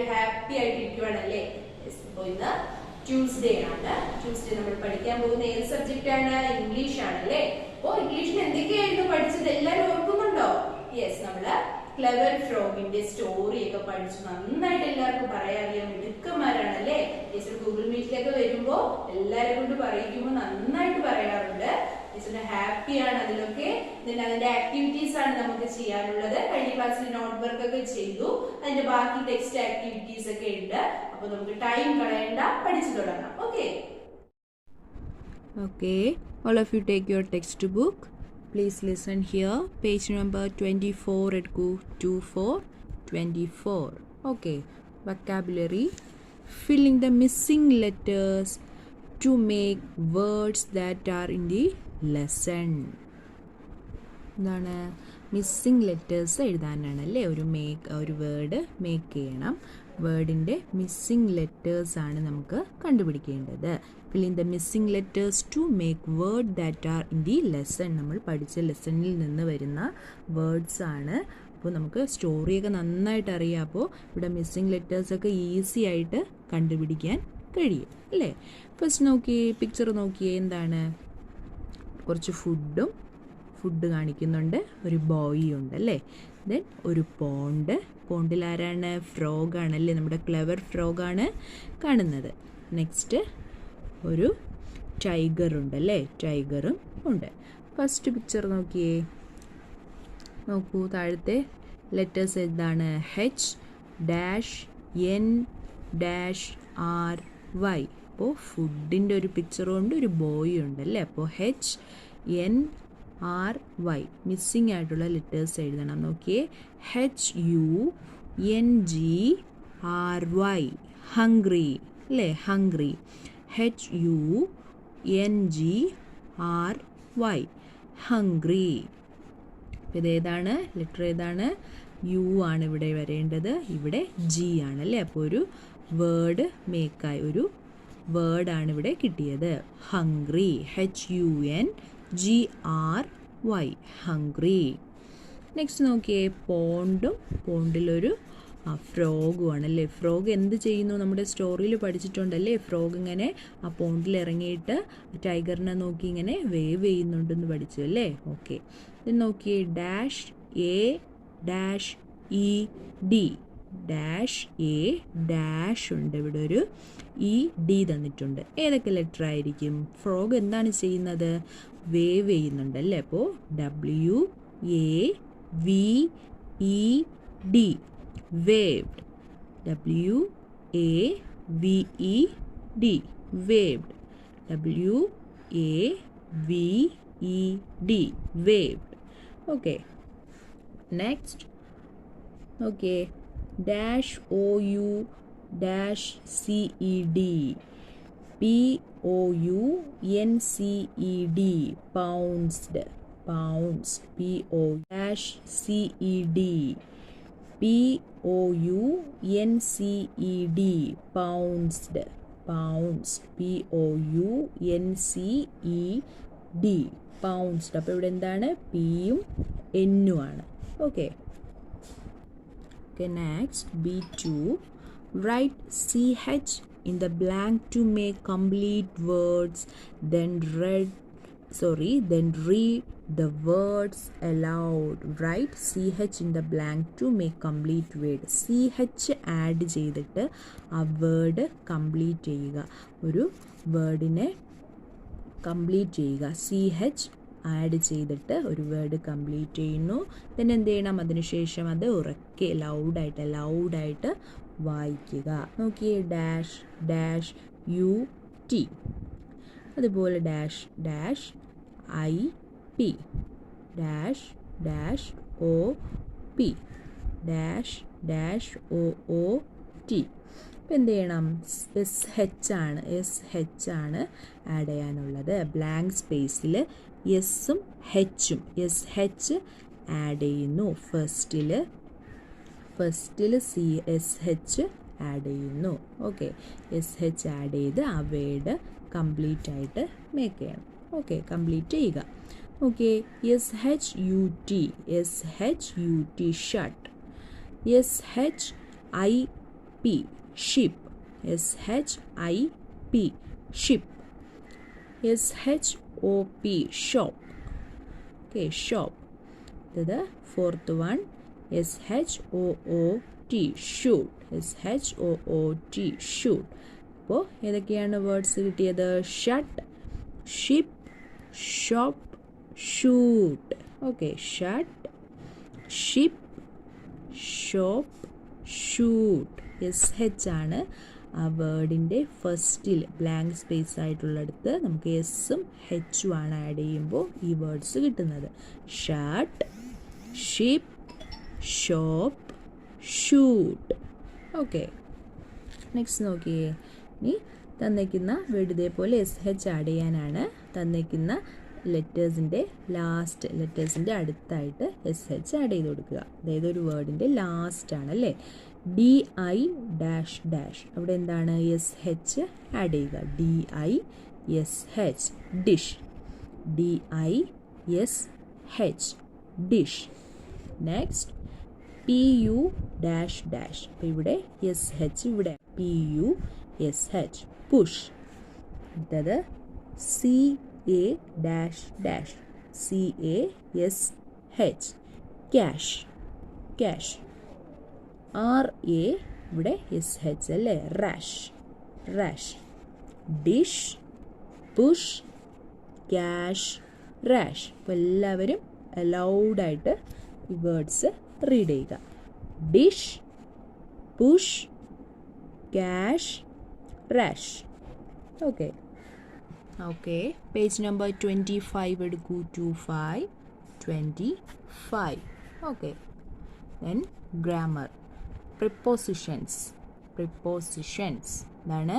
എല്ലാവരും ഹാപ്പി ആയിട്ടിരിക്കുവാണല്ലേ? അപ്പോൾ ഇന്ന് ട്യൂസ്ഡേ ആണ്. ട്യൂസ്ഡേ നമ്മൾ പഠിക്കാൻ പോകുന്ന ഏത് സബ്ജക്റ്റ് ആണ്? ഇംഗ്ലീഷ് ആണല്ലേ? അപ്പോൾ ഇംഗ്ലീഷിൽ എന്തൊക്കെയായിരുന്നു പഠിച്ചത്? എല്ലാവരും ഓർക്കുന്നുണ്ടോ? യെസ്, നമ്മള് ക്ലെവർ ഫ്രോഗിന്റെ സ്റ്റോറി ഒക്കെ പഠിച്ചു. നന്നായിട്ട് എല്ലാവർക്കും പറയാറിയാം, മിടുക്കന്മാരാണല്ലേ? ടീച്ചർ ഗൂഗിൾ മീറ്റിലൊക്കെ വരുമ്പോ എല്ലാവരും കൊണ്ട് പറയിക്കുമ്പോൾ നന്നായിട്ട് പറയാറുണ്ട്. ടീച്ചറിന് ഹാപ്പിയാണ് അതിലൊക്കെ. അതിന്റെ ആക്ടിവിറ്റീസ് ആണ് നമുക്ക് ചെയ്യാനുള്ളത്. കഴിഞ്ഞ ക്ലാസ്സിൽ നോട്ട് വർക്ക് ഒക്കെ ചെയ്തു. അതിന്റെ ബാക്കി ടെക്സ്റ്റ് ആക്ടിവിറ്റീസ് ഒക്കെ ഉണ്ട്. അപ്പൊ നമുക്ക് ടൈം കളയണ്ട, പഠിച്ചു തുടങ്ങാം. Okay, all of you take your textbook. Please listen here. Page number 24 at go 24. Okay, vocabulary. Filling the missing letters to make words that are in the lesson. എന്താണ് missing letters എഴുതാനാണല്ലേ? ഒരു word make ചെയ്യണം. വേർഡിൻ്റെ missing letters ആണ് നമുക്ക് കണ്ടുപിടിക്കേണ്ടത്. Filling the missing letters to make word that are in the lesson. നമ്മൾ പഠിച്ച ലെസണിൽ നിന്ന് വരുന്ന വേർഡ്സ് ആണ്. അപ്പോൾ നമുക്ക് സ്റ്റോറിയൊക്കെ നന്നായിട്ട് അറിയാം. അപ്പോൾ ഇവിടെ മിസ്സിംഗ് ലെറ്റേഴ്സൊക്കെ ഈസി ആയിട്ട് കണ്ടുപിടിക്കാൻ കഴിയും അല്ലേ? ഫസ്റ്റ് നോക്കിയേ, പിക്ചർ നോക്കിയേ. എന്താണ്? കുറച്ച് ഫുഡ് കാണിക്കുന്നുണ്ട്. ഒരു ബോയ് ഉണ്ട് അല്ലേ? ദെൻ ഒരു പോണ്ടിൽ ആരാണ്? ഫ്രോഗാണല്ലേ? നമ്മുടെ ക്ലെവർ ഫ്രോഗാണ് കാണുന്നത്. നെക്സ്റ്റ് ഒരു ടൈഗർ ഉണ്ടല്ലേ? ടൈഗറും ഉണ്ട്. ഫസ്റ്റ് പിക്ചർ നോക്കിയേ. നോക്കൂ, താഴത്തെ ലെറ്റേഴ്സ് എന്താണ്? HNRY. അപ്പോൾ ഫുഡിൻ്റെ ഒരു പിക്ചറും ഉണ്ട്, ഒരു ബോയ് ഉണ്ടല്ലേ? അപ്പോൾ HNRY. മിസ്സിംഗ് ആയിട്ടുള്ള ലെറ്റേഴ്സ് എഴുതണം. നോക്കിയേ, HUNGRY. ഹംഗ്രി അല്ലേ? ഹംഗ്രി. HUNGRY. ഹംഗ്രി. ഇതേതാണ്? ലെറ്റർ ഏതാണ്? യു ആണ് ഇവിടെ വരേണ്ടത്. ഇവിടെ ജി ആണല്ലേ? അപ്പോൾ ഒരു വേർഡ് മേക്കായി ഒരു വേർഡാണ് ഇവിടെ കിട്ടിയത്. ഹംഗ്രി. HUNGRY. ഹംഗ്രി. നെക്സ്റ്റ് നോക്കിയേ, പോണ്ടിലൊരു ഫ്രോഗും ആണല്ലേ? ഫ്രോഗ് എന്ത് ചെയ്യുന്നു? നമ്മുടെ സ്റ്റോറിയിൽ പഠിച്ചിട്ടുണ്ടല്ലേ? ഫ്രോഗ് ഇങ്ങനെ ആ പോണ്ടിൽ ഇറങ്ങിയിട്ട് ടൈഗറിനെ നോക്കി ഇങ്ങനെ വേവ് ചെയ്യുന്നുണ്ടെന്ന് പഠിച്ചു അല്ലേ? ഓക്കെ, ഇത് നോക്കിയേ, -A-E-D. ഉണ്ട്. ഇവിടെ ഒരു ED തന്നിട്ടുണ്ട്. ഏതൊക്കെ ലെറ്റർ ആയിരിക്കും? ഫ്രോഗ് എന്താണ് ചെയ്യുന്നത്? വേവ് ചെയ്യുന്നുണ്ട് അല്ലേ? അപ്പോൾ WAVED. Waved. WAVED. Waved. WAVED. Waved. Okay, next okay, -OU-CED. POUNCED. pounced. POUNCED. POUNCED. pounced. POUNCED. pounced. അപ്പോൾ ഇവിടെ എന്താണ്? പിയും എന്നും ആണ്. Okay, next B2. Write CH in the blank to make complete words, then read the words aloud. Write CH in the blank to make complete word. CH add ചെയ്തിട്ട് ആ word complete ചെയ്യുക. ഒരു വേർഡിനെ കംപ്ലീറ്റ് ചെയ്യുക. CH add ചെയ്തിട്ട് ഒരു word complete ചെയ്യുന്നു. then എന്ത് ചെയ്യണം? അതിനുശേഷം അത് ഉറക്കെ ലൗഡായിട്ട് വായിക്കുക. നോക്കിയേ, -UT. അതുപോലെ -IP. -OP. -OOT. ഇപ്പം എന്ത് ചെയ്യണം? SH ആണ് ആഡ് ചെയ്യാനുള്ളത്. ബ്ലാങ്ക് സ്പേസിൽ എസും ഹെച്ചും SH ആഡ് ചെയ്യുന്നു. ഫസ്റ്റിൽ SH ആഡ് ചെയ്യുന്നു. ഓക്കെ, SH ആഡ് ചെയ്ത് ആ വേർഡ് കംപ്ലീറ്റ് ആയിട്ട് മേക്ക് ചെയ്യണം. ഓക്കെ, കംപ്ലീറ്റ് ചെയ്യുക. Okay, SHUT shut. SHIT ship. S-H-I-P, ship. S-H-O-P, shop. Okay, shop. The fourth one, S-H-O-O-T, shoot. S-H-O-O-T, shoot. അപ്പോൾ ഏതൊക്കെയാണ് വേർഡ്സ് കിട്ടിയത്? Shut, ship, shop, shoot. Okay, shut, ship, shop, shoot. SH ആണ് ആ വേർഡിൻ്റെ ഫസ്റ്റിൽ blank space ആയിട്ടുള്ളിടത്ത് നമുക്ക് എസ്സും ഹെച്ചും ആണ് add ചെയ്യുമ്പോൾ ഈ വേർഡ്സ് കിട്ടുന്നത്. Shut, ship, shop, shoot. Okay, next നോക്കിയേ. ഇനി തന്നേക്കുന്ന വേർഡ് ഇതേപോലെ SH ആഡ് ചെയ്യാനാണ്. തന്നേക്കുന്ന ലെറ്റേഴ്സിൻ്റെ ലാസ്റ്റ് ലെറ്റേഴ്സിൻ്റെ അടുത്തായിട്ട് SH ആഡ് ചെയ്ത് കൊടുക്കുക. അതായത് ഒരു വേർഡിൻ്റെ ലാസ്റ്റ് ആണല്ലേ. DI ഡാഷ് ഡാഷ്, അവിടെ എന്താണ്? SH ആഡ് ചെയ്യുക. DISH, dish. DISH, dish. Next PU dash dash, അപ്പോൾ ഇവിടെ SH, ഇവിടെ PUSH, പുഷ്. അടുത്തത് CA dash dash, CASH, cash, cash. RA, ഇവിടെ SH അല്ലേ, rash, rash. Dish, push, cash, rash. അപ്പോൾ എല്ലാവരും അലൗഡായിട്ട് ഈ വേർഡ്സ് റീഡ് ചെയ്യുക. Dish, push, cash, rash. Okay, okay. Page number 25 എടുക്കൂ. 25. Okay, then grammar. പ്രിപ്പോസിഷൻസ്. എന്താണ്?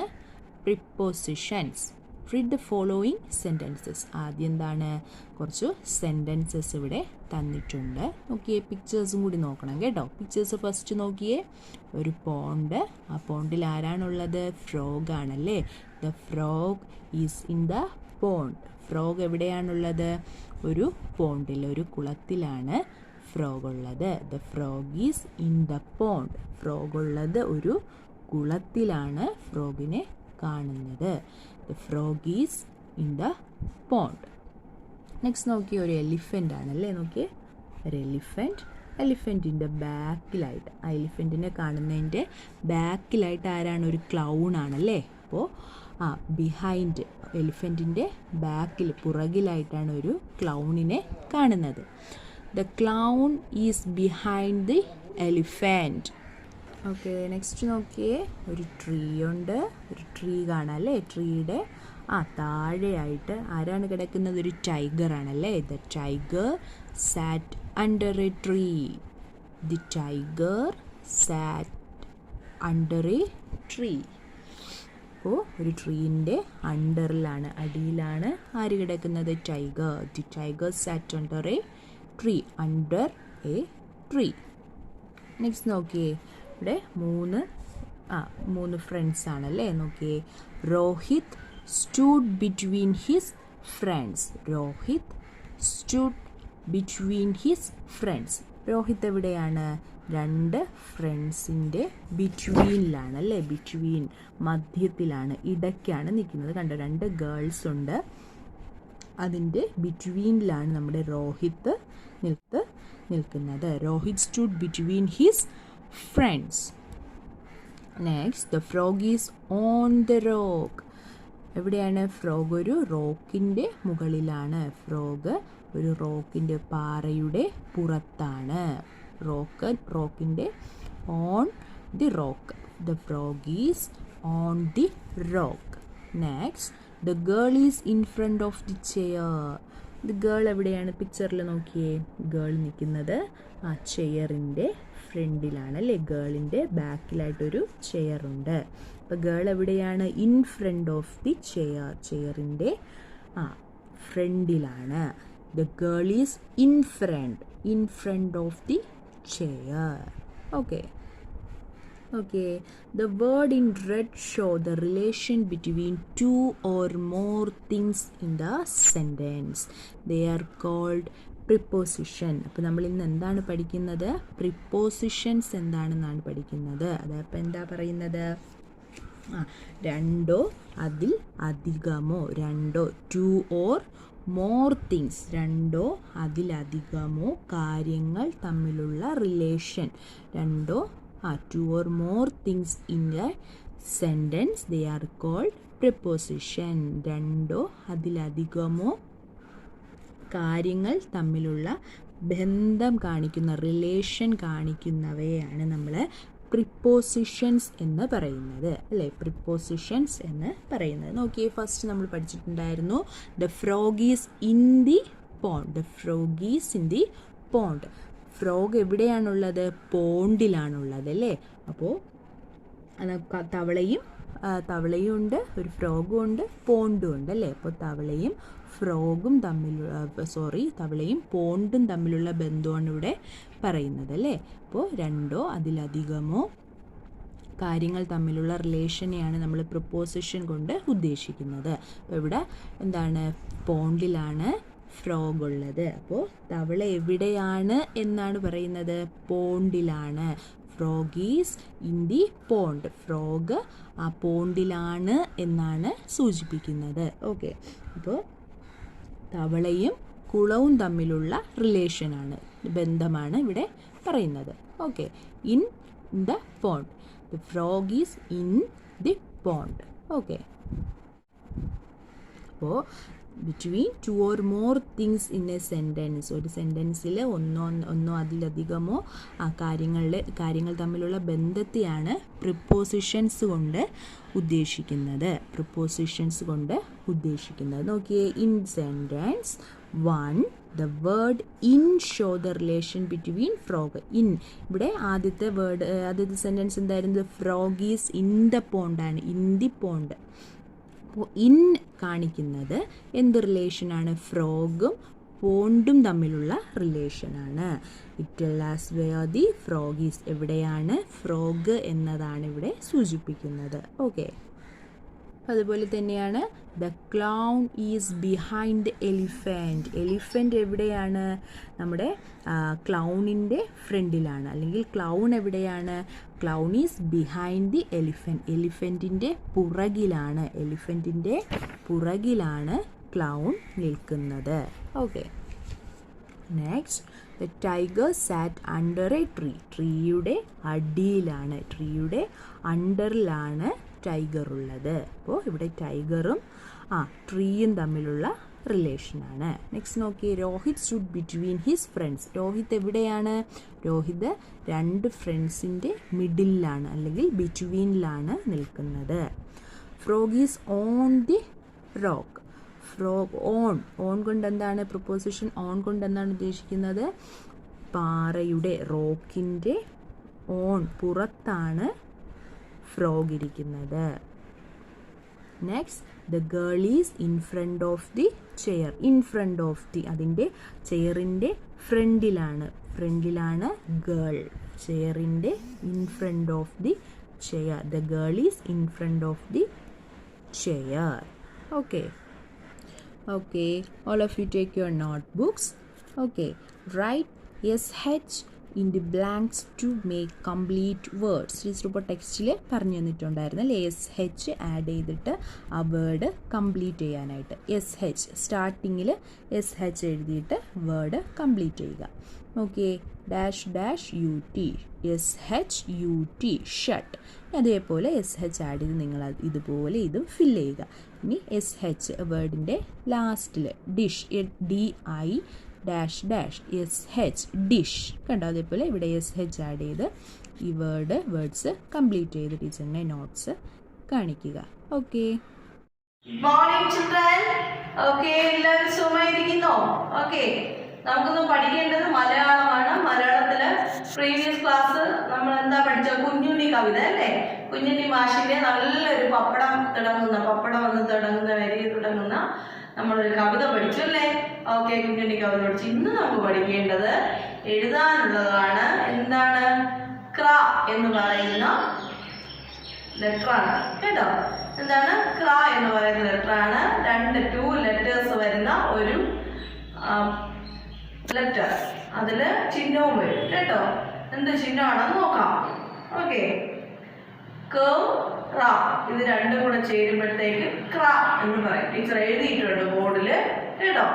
Prepositions. Read the following sentences. ആദ്യം എന്താണ്? കുറച്ച് സെൻറ്റൻസസ് ഇവിടെ തന്നിട്ടുണ്ട്. നോക്കിയേ, പിക്ചേഴ്സും കൂടി നോക്കണം കേട്ടോ. പിക്ചേഴ്സ് ഫസ്റ്റ് നോക്കിയേ. ഒരു പോണ്ട്. ആ പോണ്ടിൽ ആരാണുള്ളത്? ഫ്രോഗ് ആണല്ലേ. The frog is in the pond. Frog എവിടെയാണുള്ളത്? ഒരു പോണ്ടിൽ, ഒരു കുളത്തിലാണ് ഫ്രോഗ് ഉള്ളത്. The frog is in the pond. Frog ഉള്ളത് ഒരു കുളത്തിലാണ് ഫ്രോഗിനെ കാണുന്നത്. The frog is in the pond. Next നോക്കിയേ, ഒരു എലിഫൻ്റ് ആണല്ലേ. നോക്കിയേ, ഒരു എലിഫൻറ്റിൻ്റെ ബാക്കിലായിട്ട്, ആ എലിഫൻറ്റിനെ കാണുന്നതിൻ്റെ ബാക്കിലായിട്ട് ആരാണ്? ഒരു ക്ലൗൺ ആണല്ലേ. അപ്പോൾ ബിഹൈൻഡ്, എലിഫൻറ്റിൻ്റെ ബാക്കിൽ, പുറകിലായിട്ടാണ് ഒരു ക്ലൗണിനെ കാണുന്നത്. The clown is behind the elephant. Okay, next നോക്കിയേ. ഒരു ട്രീ ഉണ്ട്. ഒരു ട്രീ കാണാം അല്ലേ. ട്രീയുടെ താഴെയായിട്ട് ആരാണ് കിടക്കുന്നത്? ഒരു ടൈഗർ ആണല്ലേ. The tiger sat under a tree. The tiger sat under a tree. അപ്പോൾ ഒരു ട്രീൻ്റെ അണ്ടറിലാണ്, അടിയിലാണ് ആര് കിടക്കുന്നത്? Tiger. The tiger sat under a tree. Under a tree. Next നോക്കിയേ, ഇവിടെ മൂന്ന് ഫ്രണ്ട്സ് ആണല്ലേ. നോക്കിയേ. Rohit stood between his friends. Rohit stood between his friends. Rohit എവിടെയാണ്? രണ്ട് ഫ്രണ്ട്സിൻ്റെ ബിറ്റ്വീനിലാണ് അല്ലേ. ബിറ്റ്വീൻ, മധ്യത്തിലാണ്, ഇടയ്ക്കാണ് നിൽക്കുന്നത്. കണ്ടോ, രണ്ട് ഗേൾസ് ഉണ്ട്. അതിൻ്റെ ബിറ്റ്വീനിലാണ് നമ്മുടെ രോഹിത് നിൽക്കുന്നത്. Rohit stood between his friends. Next, the frog is on the rock. എവിടെയാണ് ഫ്രോഗ്? ഒരു റോക്കിൻ്റെ മുകളിലാണ്. ഫ്രോഗ് ഒരു റോക്കിൻ്റെ, പാറയുടെ പുറത്താണ്. റോക്കിൻ്റെ on the rock. The frog is on the rock. Next, the girl is in front of the chair. The girl എവിടെയാണ്? പിക്ചറിൽ നോക്കിയേ. ഗേൾ നിൽക്കുന്നത് ആ ചെയറിൻ്റെ ഫ്രണ്ടിലാണ് അല്ലേ. ഗേളിൻ്റെ ബാക്കിലായിട്ടൊരു ചെയറുണ്ട്. അപ്പോൾ ഗേൾ എവിടെയാണ്? In front of the chair. ചെയറിൻ്റെ ഫ്രണ്ടിലാണ്. The girl is in front of the chair. Okay. The word in red show the relation between two or more things in the sentence. They are called preposition. അപ്പോൾ നമ്മൾ ഇന്ന് എന്താണ് പഠിക്കുന്നത്? Prepositions എന്താണെന്നാണ് പഠിക്കുന്നത്. അതപ്പോൾ എന്താ പറയുന്നത്? രണ്ടോ അതിൽ അധികമോ, രണ്ടോ ടു ഓർ മോർ തിങ്സ്, രണ്ടോ അതിലധികമോ കാര്യങ്ങൾ തമ്മിലുള്ള റിലേഷൻ, രണ്ടോ two or more things in a sentence they are called preposition. രണ്ടോ അതിലധികമോ കാര്യങ്ങൾ തമ്മിലുള്ള ബന്ധം കാണിക്കുന്ന, റിലേഷൻ കാണിക്കുന്നവയാണ് നമ്മൾ പ്രിപ്പോസിഷൻസ് എന്ന് പറയുന്നത്, അല്ലേ? പ്രിപ്പോസിഷൻസ് എന്ന് പറയുന്നത്. നോക്കിയേ, ഫസ്റ്റ് നമ്മൾ പഠിച്ചിട്ടുണ്ടായിരുന്നു the frog is in the pond. The frog is in the pond. Frog എവിടെയാണുള്ളത്? പോണ്ടിലാണുള്ളത്, അല്ലേ? അപ്പോൾ തവളയും ഉണ്ട്, ഒരു ഫ്രോഗും ഉണ്ട്, പോണ്ടും ഉണ്ട്, അല്ലേ? അപ്പോൾ തവളയും പോണ്ടും തമ്മിലുള്ള ബന്ധമാണ് ഇവിടെ പറയുന്നത്, അല്ലേ? അപ്പോൾ രണ്ടോ അതിലധികമോ കാര്യങ്ങൾ തമ്മിലുള്ള റിലേഷനെയാണ് നമ്മൾ പ്രിപ്പോസിഷൻ കൊണ്ട് ഉദ്ദേശിക്കുന്നത്. അപ്പോൾ ഇവിടെ എന്താണ്? പോണ്ടിലാണ് ഫ്രോഗ് ഉള്ളത്. അപ്പോൾ തവള എവിടെയാണ് എന്നാണ് പറയുന്നത്? പോണ്ടിലാണ്. Frog is in the pond. Frog ആ പോണ്ടിലാണ് എന്നാണ് സൂചിപ്പിക്കുന്നത്. ഓക്കെ, അപ്പോൾ തവളയും കുളവും തമ്മിലുള്ള റിലേഷനാണ്, ബന്ധമാണ് ഇവിടെ പറയുന്നത്. Okay, in the pond. The frog is in the pond. Okay, അപ്പോൾ between two or more things in a sentence, ഒരു സെൻറ്റൻസിൽ ഒന്നോ അതിലധികമോ കാര്യങ്ങൾ തമ്മിലുള്ള ബന്ധത്തെയാണ് പ്രിപ്പോസിഷൻസ് കൊണ്ട് ഉദ്ദേശിക്കുന്നത്. നോക്കിയേ, in sentence 1 the word in show the relation between frog. in ഇവിടെ ആദ്യത്തെ സെൻറ്റൻസ് എന്തായിരുന്നു? ഫ്രോഗ് ഈസ് ഇൻ ദ പോണ്ടാണ്, ഇൻ ദി പോണ്ട്. അപ്പോൾ ഇൻ കാണിക്കുന്നത് എന്ത് റിലേഷനാണ്? ഫ്രോഗും പോണ്ടും തമ്മിലുള്ള റിലേഷനാണ്. It tells where the frog is, എവിടെയാണ് ഫ്രോഗ് എന്നതാണ് ഇവിടെ സൂചിപ്പിക്കുന്നത്. ഓക്കെ, അതുപോലെ തന്നെയാണ് the clown is behind elephant. Elephant എവിടെയാണ്? നമ്മുടെ ക്ലൗണിൻ്റെ ഫ്രണ്ടിലാണ്, അല്ലെങ്കിൽ ക്ലൗൺ എവിടെയാണ്? Clown is behind the elephant. എലിഫൻറ്റിൻ്റെ പുറകിലാണ് ക്ലൗൺ നിൽക്കുന്നത്. Okay, next the tiger sat under a tree. ട്രീയുടെ അണ്ടറിലാണ് ടൈഗർ ഉള്ളത്. അപ്പോൾ ഇവിടെ ടൈഗറും ട്രീയും തമ്മിലുള്ള റിലേഷനാണ്. നെക്സ്റ്റ് നോക്കി, Rohit stood between his friends. Rohit എവിടെയാണ്? രോഹിത് രണ്ട് ഫ്രണ്ട്സിൻ്റെ മിഡിലാണ്, അല്ലെങ്കിൽ ബിറ്റ്വീനിലാണ് നിൽക്കുന്നത്. Frog is on the rock. Frog on കൊണ്ട് എന്താണ്? പ്രിപ്പോസിഷൻ ഓൺ കൊണ്ട് എന്താണ് ഉദ്ദേശിക്കുന്നത്? പാറയുടെ, റോക്കിൻ്റെ പുറത്താണ് ഫ്രോഗ് ഇരിക്കുന്നത്. Next, the girl is in front of the chair. അതിൻ്റെ ചെയറിൻ്റെ ഫ്രണ്ടിലാണ് ഗേൾ. ചെയറിൻ്റെ in front of the chair. The girl is in front of the chair. Okay, all of you take your notebooks. Okay, write SH in the blanks to make complete words. ഇപ്പോൾ ടെക്സ്റ്റിൽ പറഞ്ഞു തന്നിട്ടുണ്ടായിരുന്നു അല്ലേ? SH add ചെയ്തിട്ട് ആ word complete ചെയ്യാനായിട്ട്. SH സ്റ്റാർട്ടിങ്ങിൽ SH എഴുതിയിട്ട് വേർഡ് കംപ്ലീറ്റ് ചെയ്യുക. Okay, -UT, SHUT, shut. അതേപോലെ SH ആഡ് ചെയ്ത് നിങ്ങൾ ഇതുപോലെ ഇതും ഫില്ല് ചെയ്യുക. ഇനി SH വേർഡിൻ്റെ ലാസ്റ്റിൽ ഡിഷ്, DI -SH, ഡിഷ്. കണ്ടോ? അതേപോലെ ഇവിടെ SH ആഡ് ചെയ്ത് ഈ വേർഡ്സ് കംപ്ലീറ്റ് ചെയ്ത് ടീച്ചറിൻ്റെ നോട്ട്സ് കാണിക്കുക. Okay, morning children. ഓക്കെ, എല്ലാവരും സുഖമായിരിക്കുന്നോ? ഓക്കെ, നമുക്കൊന്ന് പഠിക്കേണ്ടത് മലയാളമാണ്. മലയാളത്തില് പ്രീവിയസ് ക്ലാസ് നമ്മൾ എന്താ പഠിച്ച? കുഞ്ഞുണ്ണി കവിത അല്ലേ? കുഞ്ഞുണ്ണി മാഷിന്റെ നല്ലൊരു പപ്പടം വന്ന് തുടങ്ങുന്ന നമ്മളൊരു കവിത പഠിച്ചു അല്ലേ? ഓക്കെ, കുഞ്ഞുണ്ണി കവിത പഠിച്ചു. ഇന്ന് നമുക്ക് പഠിക്കേണ്ടത് എഴുതാനുള്ളതാണ്. എന്താണ്? ക്ര എന്ന് പറയുന്ന ലെറ്ററാണ് കേട്ടോ. എന്താണ്? ക്ര എന്ന് പറയുന്ന ലെറ്ററാണ്. 2 ലെറ്റേഴ്സ് വരുന്ന ഒരു ലെറ്റർ, അതില് ചിഹ്നവും വരും കേട്ടോ. എന്ത് ചിഹ്നമാണെന്ന് നോക്കാം. ഓക്കെ, ഇത് രണ്ടും കൂടെ ചേരുമ്പോഴത്തേക്ക് ക്ര എന്ന് പറയും. ടീച്ചർ എഴുതിയിട്ടുണ്ട് ബോർഡില് കേട്ടോ.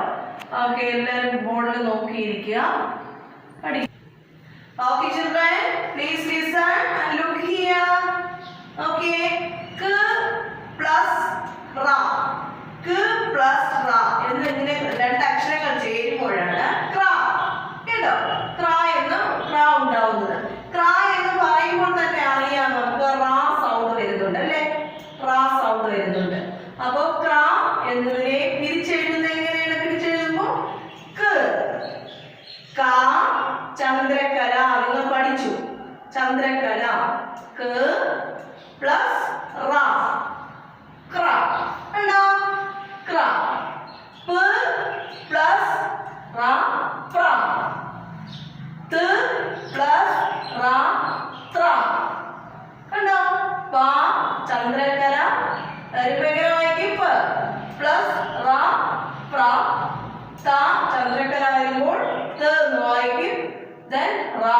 ഓക്കെ, എല്ലാവരും ബോർഡിൽ നോക്കിയിരിക്കുക. Okay children, please listen and look here. Okay, k plus ra, k plus ra എന്നിങ്ങനെ രണ്ട് അക്ഷരങ്ങൾ ചേരുമ്പോഴാണ് ക്ര കേട്ടോ. ക്ര ഉണ്ടാവുന്നത്. ക്ര എന്ന് പറയുമ്പോൾ തന്നെ അറിയാം നമുക്ക് റാ സൗണ്ട് വരുന്നുണ്ട് അല്ലേ. റാ സൗണ്ട് വരുന്നുണ്ട്. അപ്പൊ ക്ര എന്നതിനെ പിരിച്ചെഴുതുന്നത് എങ്ങനെയാണ്? പിരിച്ചെഴുതുമ്പോ ക ചന്ദ്രകല, നിങ്ങൾ പഠിച്ചു ചന്ദ്രകല. ക പ്ലസ് റ, ക്ര ഉണ്ടോ? ക്ര. പ പ്ലസ് റ, പ്ര. ത പ്ലസ് റ, ത്ര ഉണ്ടോ? പ ചന്ദ്രകല വായിക്കും. പ പ്ലസ് റ, പ്ര. ത ചന്ദ്രകല വരുമ്പോൾ ത എന്ന് വായിക്കും. Then ra,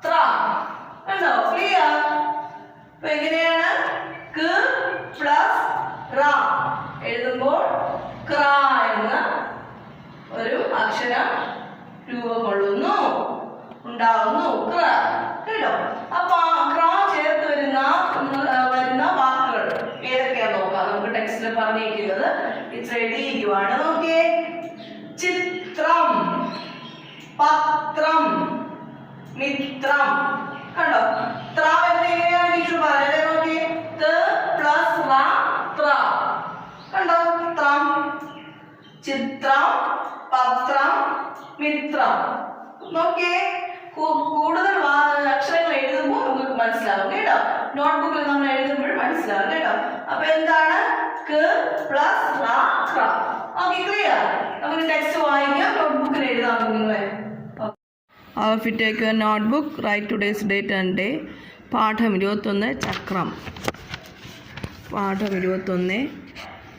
tra ഉണ്ടോ? ക്ലിയർ? അപ്പൊ എങ്ങനെയാണ്? k പ്ലസ് റ എഴുതുമ്പോൾ ക്ര എന്ന ഒരു അക്ഷരം രൂപം കൊള്ളുന്നു, ഉണ്ടാവുന്നു. ക്ര കേട്ടോ. അപ്പൊ ക്ര ചേർത്ത് വരുന്ന വാക്കുകൾ ഏതൊക്കെയാന്ന് നോക്കാം. നമുക്ക് ടെക്സ്റ്റിൽ പറഞ്ഞിരിക്കുന്നത് ടീച്ചർ എഴുതിയിരിക്കുവാണ്. നോക്കിയേ, ചിത്രം, പത്രം, മിത്രം കണ്ടോ. ത്ര എങ്ങനെയാണ് ടീച്ചർ പറയുന്നത്? നോക്കിയേ, ത പ്ലസ് റ, ത്ര കണ്ടോ. ത്രം, ചിത്രം, പത്രം, മിത്രം. നോക്കിയേ, കൂടുതൽ അക്ഷരങ്ങൾ എഴുതുമ്പോൾ നമുക്ക് മനസ്സിലാവും കേട്ടോ. നോട്ട്ബുക്കിൽ നമ്മൾ എഴുതുമ്പോൾ മനസ്സിലാവും കേട്ടോ. അപ്പൊ എന്താണ്? ക പ്ലസ് റ, ത്ര. Okay, clear? നമുക്ക് ടെക്സ്റ്റ് വായിക്കാം, നോട്ട്ബുക്കിൽ എഴുതാം. നിങ്ങൾ if you take a notebook, write today's date and day. പാഠം 21 ചക്രം. പാഠം 21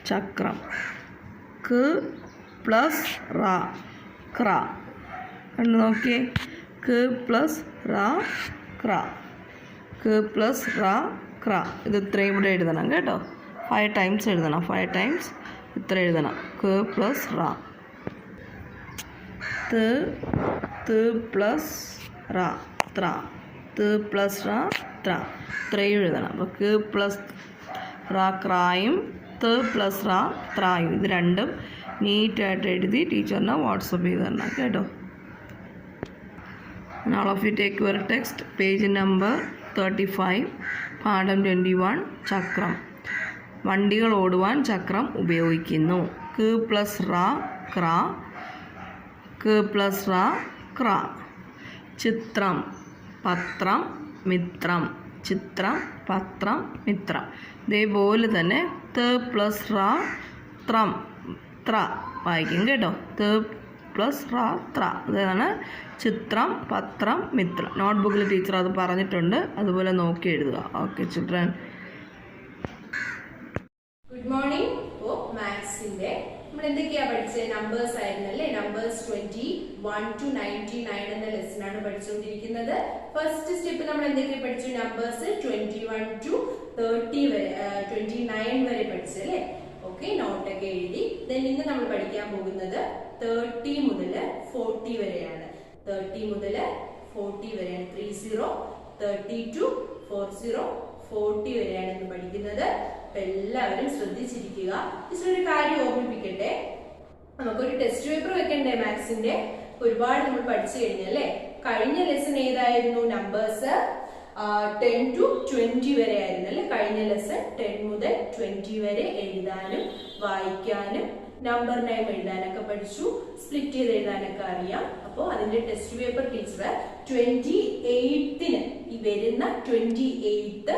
ചക്രം. ക പ്ലസ് റ, ക്ര കണ്ടു. നോക്കിയേ, ക പ്ലസ് റ, ക്ര. ക പ്ലസ് റ, ക്ര. ഇത് ഇത്രയും ഇവിടെ എഴുതണം കേട്ടോ. 5 ടൈംസ് എഴുതണം. 5 ടൈംസ് ഇത്ര എഴുതണം. ക പ്ലസ് റ. ത പ്ലസ് റ, ത്ര. ത പ്ലസ് റ, ത്ര. ഇത്രയും എഴുതണം. അപ്പോൾ ക പ്ലസ് റ, ക്രായും ത പ്ലസ് റ, ത്രായും. ഇത് രണ്ടും നീറ്റായിട്ട് എഴുതി ടീച്ചറിനെ വാട്സപ്പ് ചെയ്ത് തരണം കേട്ടോ. All of you take your text, page number 35, പാഠം 21 ചക്രം. വണ്ടികൾ ഓടുവാൻ ചക്രം ഉപയോഗിക്കുന്നു. ക പ്ലസ് റ, ക്ര. ക പ്ലസ് റ, ക്ര. ചിത്രം, പത്രം, മിത്രം. ചിത്രം, പത്രം, മിത്രം. ഇതേപോലെ തന്നെ ത പ്ലസ് റ, ത്രം, ത്ര വായിക്കും കേട്ടോ. ത പ്ലസ് റ, ത്ര. അതാണ് ചിത്രം, പത്രം, മിത്രം. നോട്ട്ബുക്കിൽ ടീച്ചർ അത് പറഞ്ഞിട്ടുണ്ട്, അതുപോലെ നോക്കി എഴുതുക. Okay children. Good morning. ഓ മാത്സിന്റെ നമ്മൾ എന്തൊക്കെയാ പഠിച്ചത്? നമ്പേഴ്സ് ആയിരുന്നല്ലേ. നമ്പേഴ്സ് 21 to 99 എന്ന ലെസൺ ആണ് പഠിച്ചുകൊണ്ടിരിക്കുന്നത്. ഫസ്റ്റ് സ്റ്റെപ്പ് നമ്മൾ എന്തൊക്കെ പഠിച്ചു? നമ്പേഴ്സ് 21 to 30 വരെ 29 വരെ പഠിച്ചല്ലേ. ഓക്കെ, നോട്ടൊക്കെ എഴുതി. ദെൻ ഇന്ന് നമ്മൾ പഠിക്കാൻ പോകുന്നത് 30 മുതൽ 40 വരെയാണ്. 30 മുതൽ 40 വരെയാണ്. 30, 32, 40, 40 വരെയാണ് ഇന്ന് പഠിക്കുന്നത്. അപ്പൊ എല്ലാവരും ശ്രദ്ധിച്ചിരിക്കുക. ഒരു കാര്യം ഓർമ്മിപ്പിക്കട്ടെ, നമുക്കൊരു ടെസ്റ്റ് പേപ്പർ വെക്കണ്ടേ മാത്സിന്റെ? ഒരുപാട് നമ്മൾ പഠിച്ചു കഴിഞ്ഞല്ലേ. കഴിഞ്ഞ ലെസൺ ഏതായിരുന്നു? നമ്പേഴ്സ് 10 to 20 വരെ ആയിരുന്നു അല്ലെ കഴിഞ്ഞ ലെസൺ. 10 മുതൽ 20 വരെ എഴുതാനും വായിക്കാനും നമ്പർ നെയിം എഴുതാനൊക്കെ പഠിച്ചു. സ്പ്ലിറ്റ് ചെയ്ത് എഴുതാനൊക്കെ അറിയാം. അപ്പോൾ അതിന്റെ ടെസ്റ്റ് പേപ്പർ ടീച്ചർ 28-ന് ഈ വരുന്ന 28th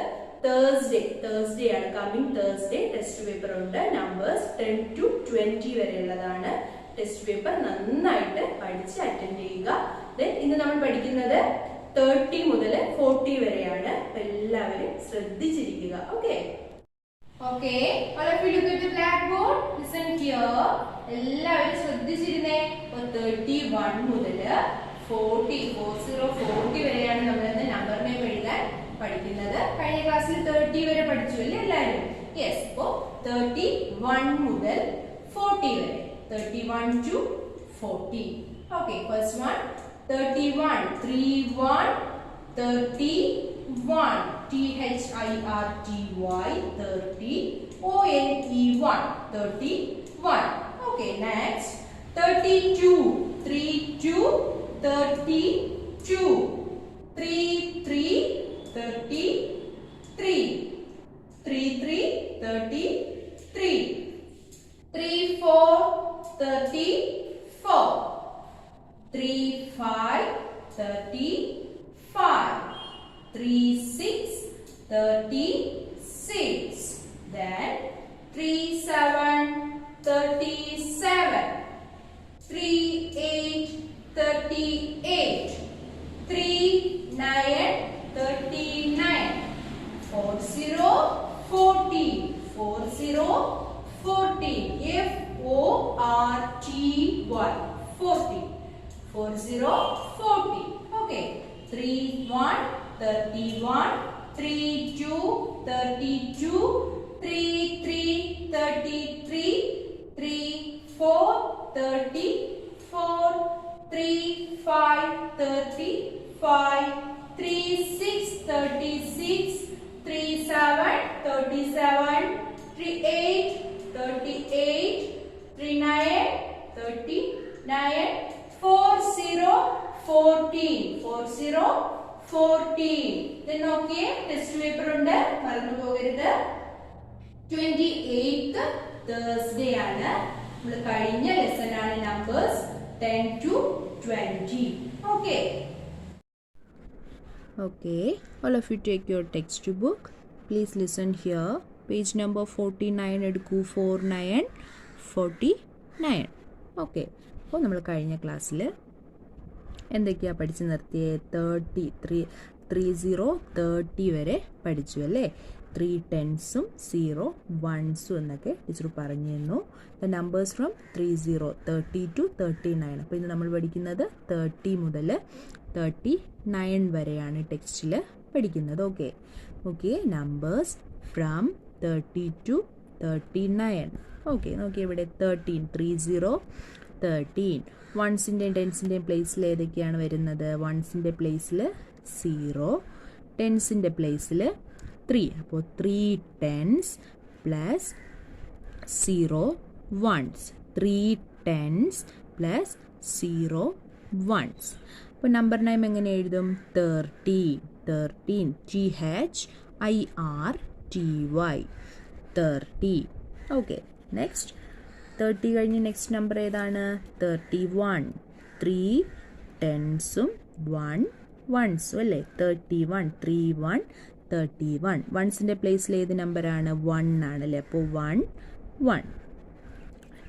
തേഴ്സ്ഡേ ആണ്, കമ്മിങ് തേഴ്സ്ഡേ ടെസ്റ്റ് പേപ്പർ ഉണ്ട്. നമ്പേഴ്സ് 10 to 20 വരെ ഉള്ളതാണ് ടെസ്റ്റ് പേപ്പർ. നന്നായിട്ട് പഠിച്ച് അറ്റൻഡ് ചെയ്യുക. ദെൻ ഇന്ന് നമ്മൾ പഠിക്കുന്നത് 30 മുതൽ 40 വരെയാണ്. എല്ലാവരും ശ്രദ്ധിച്ചിരിക്കുക. Okay Okay, all of you look at the blackboard. Listen here. എല്ലാവരും ശ്രദ്ധിച്ചിരുന്നേ. 31 മുതൽ 40 വരെയാണ് നമ്മൾ ഇന്ന് നമ്പർ നെയിം എഴുതാൻ പഠിക്കുന്നത്. കഴിഞ്ഞ ക്ലാസ്സിൽ 30 വരെ പഠിച്ചു അല്ലേ എല്ലാവരും? യെസ്. അപ്പോൾ 31 മുതൽ 40 വരെ. 31 to 40. Okay, first one 31. 31. 31. THIRTY 30. ONE 31. Okay, next 32. 32. 32. 33. 33. 33. 33. 34. 34. 35. 35. 36. 36. Then 37. 37. 38. 38. 39. 39. 40. 40. 40. 40. FORTY. 40. 40. Okay. 31. 31. 32. 32. 33. 33. 34. 34. 35. 35. 36. 36. 37. 37. 38. 38. 39. 39. 40. 14. 40. 14. Then okay, test paper ഉണ്ട് മറന്നു പോകരുത്. 28th Thursday ആണ്. നമ്മൾ കഴിഞ്ഞ ലെസൺ ആണ് numbers 10 to 20. Okay. Okay, all of you take your textbook. Please listen here. Page number 49 എടുക്കൂ. 49 49. Okay, അപ്പോൾ നമ്മൾ കഴിഞ്ഞ ക്ലാസ്സിൽ എന്തൊക്കെയാണ് പഠിച്ച് നിർത്തിയത്? 30 വരെ പഠിച്ചു അല്ലേ? 3 10s 0 1s എന്നൊക്കെ ടീച്ചർ പറഞ്ഞു തന്നു. The numbers from 30 to 39. അപ്പോൾ ഇന്ന് നമ്മൾ പഠിക്കുന്നത് 30 മുതൽ 39 വരെയാണ് ടെക്സ്റ്റിൽ പഠിക്കുന്നത്. Okay okay, numbers from 30 to 39. Okay, നോക്കിയേ ഇവിടെ 13 13. വൺസിൻ്റെയും ടെൻസിൻ്റെയും പ്ലേസിൽ ഏതൊക്കെയാണ് വരുന്നത്? വൺസിൻ്റെ പ്ലേസിൽ 0, ടെൻസിൻ്റെ പ്ലേസിൽ 3. അപ്പോൾ 3 10s plus 0 1s. 3 10s plus 0 1s. അപ്പോൾ നമ്പർ നെയിം എങ്ങനെ എഴുതും? 13. THIRTY 30. ഓക്കെ, നെക്സ്റ്റ് 30 കഴിഞ്ഞ് നെക്സ്റ്റ് നമ്പർ ഏതാണ്? 31. 3 10s 1 1s അല്ലേ? 31. 31. 31. വൺസിൻ്റെ പ്ലേസിൽ ഏത് നമ്പറാണ്? 1 ആണല്ലേ? അപ്പോൾ 1 1.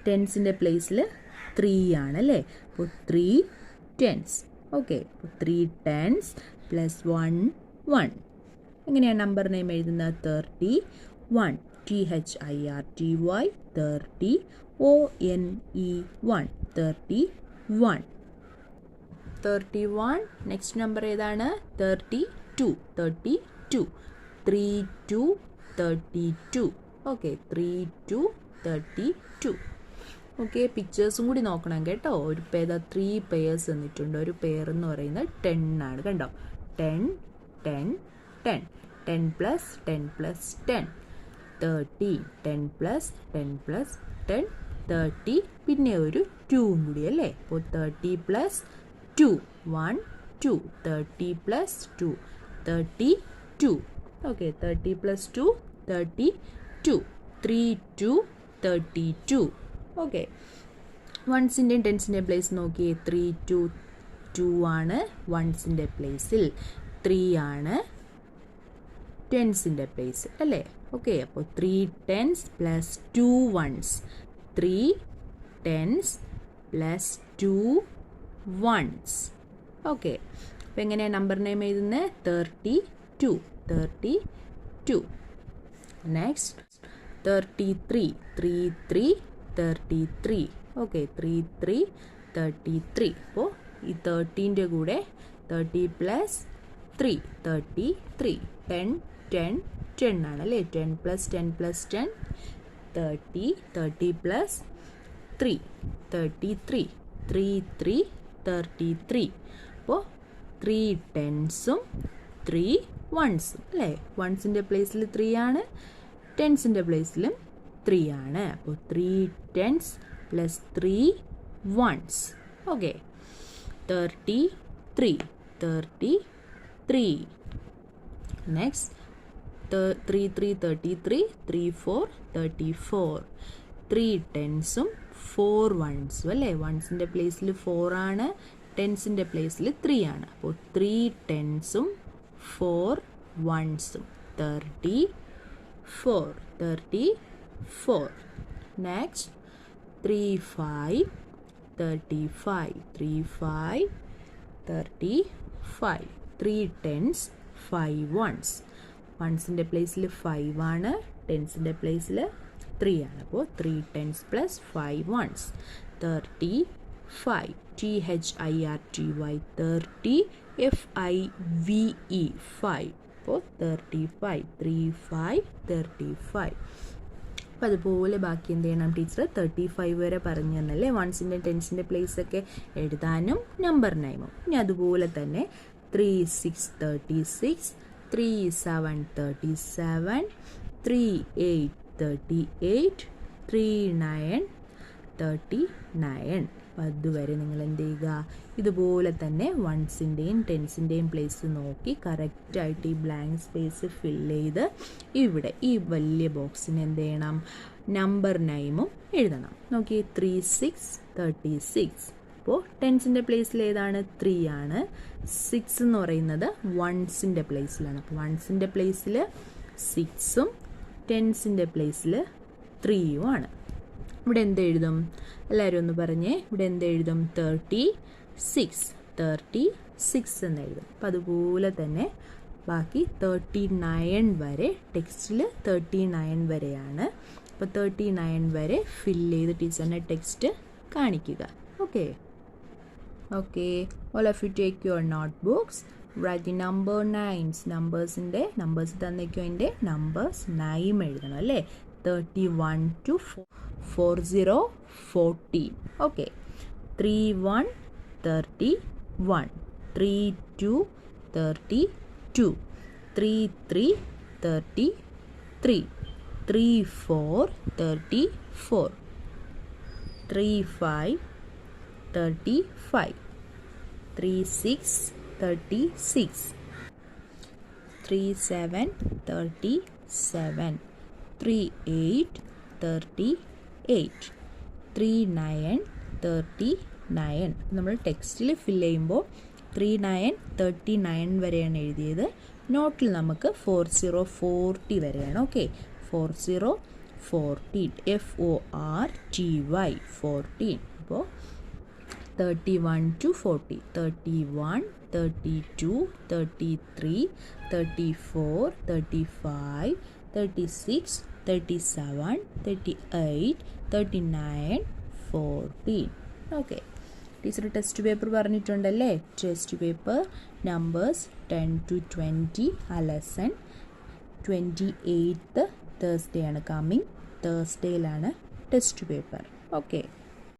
ടെൻസിൻ്റെ പ്ലേസിൽ 3 ആണല്ലേ? അപ്പോൾ 3 10s. ഓക്കെ, അപ്പോൾ 3 10s പ്ലസ് 1 1. എങ്ങനെയാണ് നമ്പർ നെയിം എഴുതുന്നത്? 31. THIRTY 30. ONE 31. 31. നെക്സ്റ്റ് നമ്പർ ഏതാണ്? 32. 3 2 32. ഓക്കെ, 3 2 32. ഓക്കെ, പിക്ചേഴ്സും കൂടി നോക്കണം കേട്ടോ. ഒരു പേര് 3 പെയർസ് തന്നിട്ടുണ്ട്. ഒരു പെയർ എന്ന് പറയുന്നത് 10 ആണ്. കണ്ടോ? 10 10 10. 10 പ്ലസ് 10 പ്ലസ് 10 30. 10 plus 10 plus 10 30. പിന്നെ ഒരു 2 കൂടി അല്ലേ? അപ്പോൾ 30 plus 2 1 2. 30 plus 2 32. Okay, 30 plus 2 32. 3 2 32. Okay, വൺസിൻ്റെയും ടെൻസിൻ്റെയും പ്ലേസ് നോക്കിയേ. 3 2 2 ആണ് വൺസിൻ്റെ പ്ലേസിൽ. 3 ആണ് ടെൻസിൻ്റെ പ്ലേസ് അല്ലേ? ഓക്കെ, അപ്പോൾ 3 10s plus 2 1s. 3 10s plus 2 1s. Okay, അപ്പോൾ എങ്ങനെയാണ് നമ്പർ നെയിം എഴുതുന്നത്? 32. 32. നെക്സ്റ്റ് 33, 3 3 33. ഓക്കെ, 3 3 33. അപ്പോൾ ഈ 30ൻ്റെ കൂടെ 30 പ്ലസ് 3 33. 10 10 10 ആണ് അല്ലേ. 10 പ്ലസ് 10 പ്ലസ് 10 30. 30 പ്ലസ് 3 33. 3 3 33. അപ്പോൾ 3 10s-ഉം 3 1s-ഉം അല്ലേ. 1s-ൻ്റെ പ്ലേസിൽ 3 ആണ്, 10s-ൻ്റെ പ്ലേസിലും 3 ആണ്. അപ്പോൾ 3 10s plus 3 1s. Okay, 33 33. Next 3 3 33. 3 4 34. 3 10s-ഉം 4 1s-ഉം അല്ലേ. 1s-ൻ്റെ പ്ലേസിൽ 4 ആണ്, 10s-ൻ്റെ പ്ലേസിൽ 3 ആണ്. അപ്പോൾ 3 10s-ഉം 4 1s-ഉം 34. 34. നെക്സ്റ്റ് 3 5 35. 3 5 35. 3 10s 5 1s. 1s-ൻ്റെ പ്ലേസിൽ 5 ആണ്, 10s-ൻ്റെ പ്ലേസിൽ 3 ആണ്. അപ്പോൾ 3 10s plus 5 1s 35. THIRTY 30. FIVE 5. അപ്പോൾ 35. 3 5 35. അപ്പോൾ അതുപോലെ ബാക്കി എന്ത് ചെയ്യണം ടീച്ചർ? 35 വരെ പറഞ്ഞു തന്നല്ലേ. 1s-ൻ്റെ 10s-ൻ്റെ പ്ലേസൊക്കെ എഴുതാനും നമ്പർ നൈമും. ഇനി അതുപോലെ തന്നെ 3 6 36. 3 7 37. 3 8 38. 3 9 39. അപ്പോൾ അതുവരെ നിങ്ങൾ എന്ത് ചെയ്യുക? ഇതുപോലെ തന്നെ 1s-ൻ്റെയും 10s-ൻ്റെയും പ്ലേസ് നോക്കി കറക്റ്റായിട്ട് ഈ ബ്ലാങ്ക് സ്പേസ് ഫില്ല് ചെയ്ത് ഇവിടെ ഈ വലിയ ബോക്സിന് എന്ത് ചെയ്യണം? നമ്പർ നൈമും എഴുതണം. നോക്കി, 3 6 36. അപ്പോൾ 10s-ൻ്റെ പ്ലേസിൽ ഏതാണ്? 3 ആണ്. 6 എന്ന് പറയുന്നത് 1s-ൻ്റെ പ്ലേസിലാണ്. അപ്പോൾ 1s-ൻ്റെ പ്ലേസിൽ 6-ഉം 10s-ൻ്റെ പ്ലേസിൽ 3-ഉം ആണ്. ഇവിടെ എന്ത് എഴുതും? എല്ലാവരും ഒന്ന് പറഞ്ഞേ. ഇവിടെ എന്ത് എഴുതും? 36 36 എന്ന് എഴുതും. അപ്പം അതുപോലെ തന്നെ ബാക്കി 39 വരെ ടെക്സ്റ്റിൽ 39 വരെയാണ്. അപ്പോൾ 39 വരെ ഫില്ല് ചെയ്ത് ടീച്ചറിൻ്റെ ടെക്സ്റ്റ് കാണിക്കുക. Okay okay, all of you take your notebooks, write the number nines. Numbers തന്നേക്കും, അതിൻ്റെ നമ്പേഴ്സ് നൈം എഴുതണം അല്ലേ. 31 to 40 40. ഓക്കെ, 31 31. 32 32. 33 33. 34 34. 35 35. 36 36. 37 37. 38 38. 39 39. നമ്മൾ ടെക്സ്റ്റിൽ ഫില്ല് ചെയ്യുമ്പോൾ 39 39 വരെയാണ് എഴുതിയത്. നോട്ടിൽ നമുക്ക് 40 40 വരെയാണ്. ഓക്കെ, 40 14. FORTY 14. അപ്പോൾ 31 to 40. 31 32 33 34 35 36 37 38 39 14. Okay, teacher test paper പറഞ്ഞിട്ടുണ്ടല്ലേ. ടെസ്റ്റ് പേപ്പർ നമ്പേഴ്സ് 10 to 20 ആ ലെസൺ. 28th Thursday ആണ് കമ്മിങ്. തേഴ്സ്ഡേയിലാണ് ടെസ്റ്റ് പേപ്പർ. ഓക്കെ.